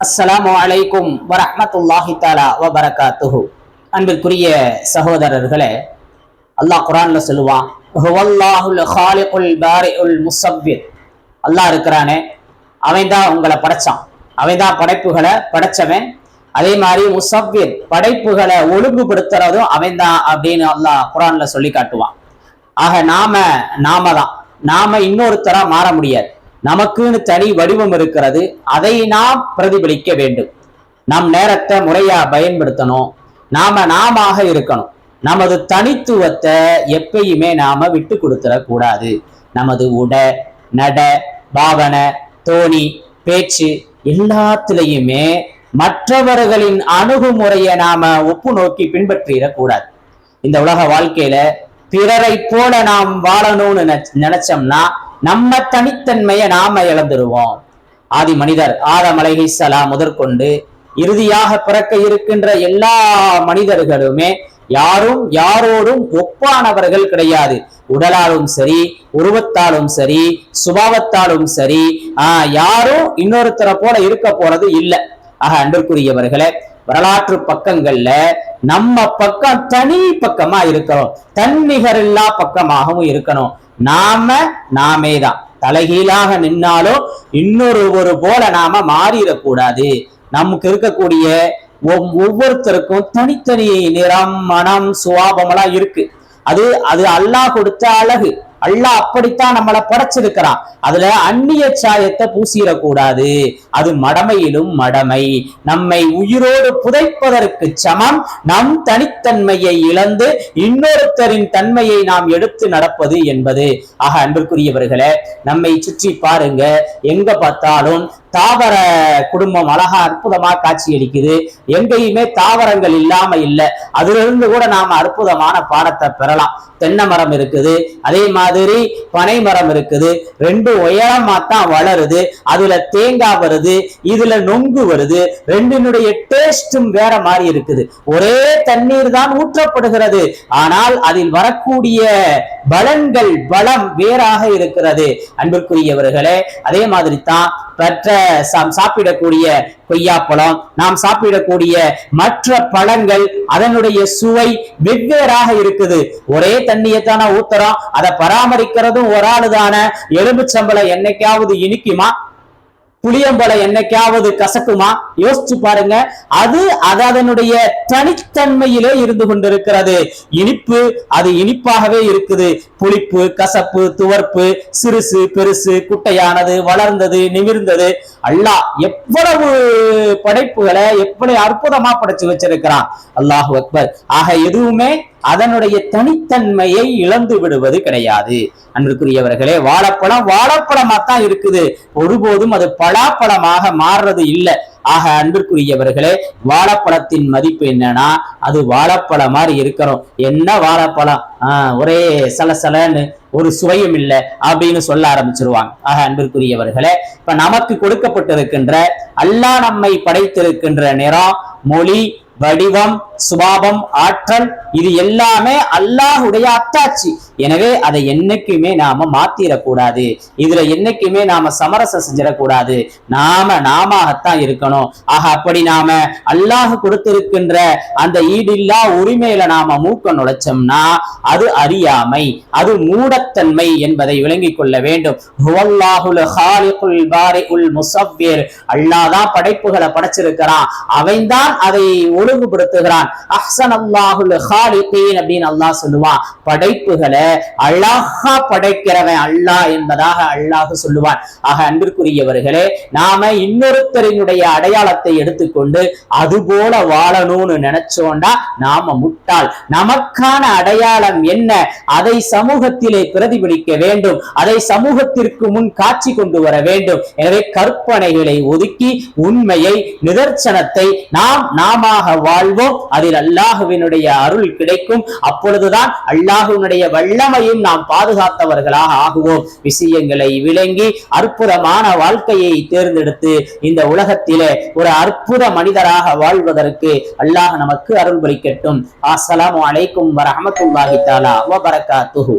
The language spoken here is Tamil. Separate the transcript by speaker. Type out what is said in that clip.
Speaker 1: அஸ்ஸலாமு அலைக்கும் வரஹ்மத்துல்லாஹி தஆலா வபரகாத்துஹு. அன்பிற்குரிய சகோதரர்களே, அல்லாஹ் குர்ஆன்ல சொல்லுவான், ஹுவல்லாஹுல் காலிகுல் பாரிஉல் முஸவ்விர். அல்லாஹ் இருக்கிறானே, அவன் தான் உங்களை படைச்சான், அவன் தான் படைப்புகளை படைச்சவன். அதே மாதிரி முஸவ்விர், படைப்புகளை ஒழுங்குபடுத்துறதும் அவன் தான் அப்படின்னு அல்லாஹ் குர்ஆன்ல சொல்லி காட்டுவான். ஆக நாம இன்னொருத்தரா மாற முடியாது. நமக்குன்னு தனி வடிவம் இருக்கிறது, அதை நாம் பிரதிபலிக்க வேண்டும். நம் நேரத்தை முறையா பயன்படுத்தணும், நாம இருக்கணும். நமது தனித்துவத்தை எப்பயுமே நாம விட்டு கொடுத்துடக்கூடாது. நமது நட, பாவனை, தோணி, பேச்சு எல்லாத்திலையுமே மற்றவர்களின் அணுகுமுறையை நாம ஒப்பு நோக்கி பின்பற்றிடக்கூடாது. இந்த உலக வாழ்க்கையில பிறரை போல நாம் வாழணும்னு நினைச்சோம்னா நம்ம தனித்தன்மையை நாம இழந்துருவோம். ஆதி மனிதர் ஆதம் அலைஹிஸ்ஸலாம் முதற்கொண்டு இறுதியாக பிறக்க இருக்கின்ற எல்லா மனிதர்களுமே யாரோடும் ஒப்பானவர்கள் கிடையாது. உடலாலும் சரி, உருவத்தாலும் சரி, சுபாவத்தாலும் சரி, யாரும் இன்னொருத்தரை போல இருக்க போறது இல்லை. ஆக அன்பிற்குரியவர்களே, வரலாற்று பக்கங்கள்ல நம்ம பக்கம் தனி பக்கமா இருக்கிறோம், தன்னிகரில்லா பக்கமாகவும் இருக்கணும். நாமேதான் தலைகீழாக நின்னாலும் ஒரு போல நாம மாறிடக்கூடாது. நமக்கு இருக்கக்கூடிய ஒவ்வொருத்தருக்கும் தனித்தனி நிறம், மனம், சுவாபம் எல்லாம் இருக்கு. அது அல்லாஹ் கொடுத்த அழகு. அல்லாஹ் அப்படித்தான் நம்மளை படைச்சிருக்கிறான். அதுல அந்நிய சாயத்தை பூசிடக்கூடாது. அது மடமையிலும் மடமை. நம்மை உயிரோடு புதைப்பதற்கு சமம் நம் தனித்தன்மையை இழந்து இன்னொருத்தரின் தன்மையை நாம் எடுத்து நடப்பது என்பது. ஆக அன்பிற்குரியவர்களே, நம்மை சுற்றி பாருங்க, எங்க பார்த்தாலும் தாவர குடும்பம் அழகா அற்புதமா காட்சி அளிக்குது. எங்கேயுமே தாவரங்கள் இல்லாம இல்லை. அதுல இருந்து கூட நாம அற்புதமான பாடத்தை பெறலாம். தென்னை மரம் இருக்குது, அதே மாதிரி பனை மரம் இருக்குது. ரெண்டும் உயரமா தான் வளருது. அதுல தேங்காய் வருது, இதுல நொங்கு வருது. ரெண்டினுடைய டேஸ்டும் வேற மாதிரி இருக்குது. ஒரே தண்ணீர் தான் ஊற்றப்படுகிறது, ஆனால் அதில் வரக்கூடிய பலம் வேறாக இருக்கிறது. அன்பிற்குரியவர்களே, அதே மாதிரி தான் சாப்பிடக்கூடிய கொய்யாப்பழம், நாம் சாப்பிடக்கூடிய மற்ற பழங்கள், அதனுடைய சுவை வெவ்வேறாக இருக்குது. ஒரே தண்ணியத்தான ஊத்துறோம், அதை பராமரிக்கிறதும் ஒரு ஆளு தானே. எலுமிச்சம்பழம் என்னைக்காவது இனிக்குமா? புளியம்பழம் என்னைக்காவது கசக்குமா? யோசிச்சு பாருங்க. அது அதனுடைய தனித்தன்மையிலே இருந்து கொண்டிருக்கிறது. இனிப்பு அது இனிப்பாகவே இருக்குது. புளிப்பு, கசப்பு, துவர்ப்பு, சிறுசு, பெருசு, குட்டையானது, வளர்ந்தது, நிமிர்ந்தது, அல்லாஹ் எவ்வளவு படைப்புகளை எப்படி அற்புதமா படைச்சு வச்சிருக்கிறான். அல்லாஹு அக்பர். ஆக எதுவுமே அதனுடைய தனித்தன்மையை இழந்து விடுவது கிடையாது. அன்பிற்குரியவர்களே, வாழைப்பழமாத்தான் இருக்குது, ஒருபோதும் அது பலாப்பழமாக மாறுறது இல்லை. ஆக அன்பிற்குரியவர்களே, வாழைப்பழத்தின் மதிப்பு என்னன்னா, அது வாழைப்பழம் மாதிரி இருக்கிறோம். என்ன வாழைப்பழம், ஒரே சலசலன்னு, ஒரு சுவையும் இல்லை அப்படின்னு சொல்ல ஆரம்பிச்சிருவாங்க. ஆக அன்பிற்குரியவர்களே, இப்ப நமக்கு கொடுக்கப்பட்டிருக்கின்ற அல்லாஹ் நம்மை படைத்திருக்கின்ற நிறம், மொழி, வடிவம், சுபாவம், ஆற்றல், இது எல்லாமே அல்லாஹுடைய அத்தாட்சி. எனவே அதை என்னைக்குமே நாம மாத்திரக்கூடாது. இதுல என்னைக்குமே நாம சமரசம் செஞ்சிடக்கூடாது. நாமத்தான் இருக்கணும். ஆக அப்படி நாம அல்லாஹ் கொடுத்திருக்கின்ற அந்த ஈடில்லா உரிமையில நாம மூக்க நுழைச்சோம்னா அது அறியாமை, அது மூடத்தன்மை என்பதை விளங்கிக் கொள்ள வேண்டும். அல்லாஹ் படைப்புகளை படைச்சிருக்கிறான், அவன்தான் அதை ஒழுங்குபடுத்துகிறான். அப்படின்னு அல்லாஹ் சொல்லுவான். படைப்புகளை அழகா படைக்கிறவன் அல்லாஹ் என்பதாக அல்லாஹ் சொல்லுவான். ஆக அன்பிற்குரியவர்களே, நாம இன்னொருத்தரினுடைய அடையாளத்தை எடுத்துக்கொண்டு அதுபோல வாழணும்னு நினைச்சோண்டா நாம முட்டாள். நமக்கான அடையாளம் என்ன, அதை சமூகத்திலே பிரதிபலிக்க வேண்டும், அதை சமூகத்திற்கு முன் காட்சி கொண்டு வர வேண்டும். எனவே கற்பனைகளை ஒதுக்கி உண்மையை, நிதர்சனத்தை நாம வாழ்வோம். அதில் அல்லாஹுவினுடைய அருள் கிடைக்கும். அப்பொழுதுதான் அல்லாஹுவினுடைய வல்லமையும் நாம் பாதுகாத்தவர்களாக ஆகுவோம். விஷயங்களை விளங்கி அற்புதமான வாழ்க்கையை தேர்ந்தெடுத்து இந்த உலகத்திலே ஒரு அற்புத மனிதராக வாழ்வதற்கு அல்லாஹ் நமக்கு அருள் புரிக்கட்டும். அஸ்ஸலாமு அலைக்கும் வரஹ்மத்துல்லாஹி தஆலா வபரகாத்துஹு.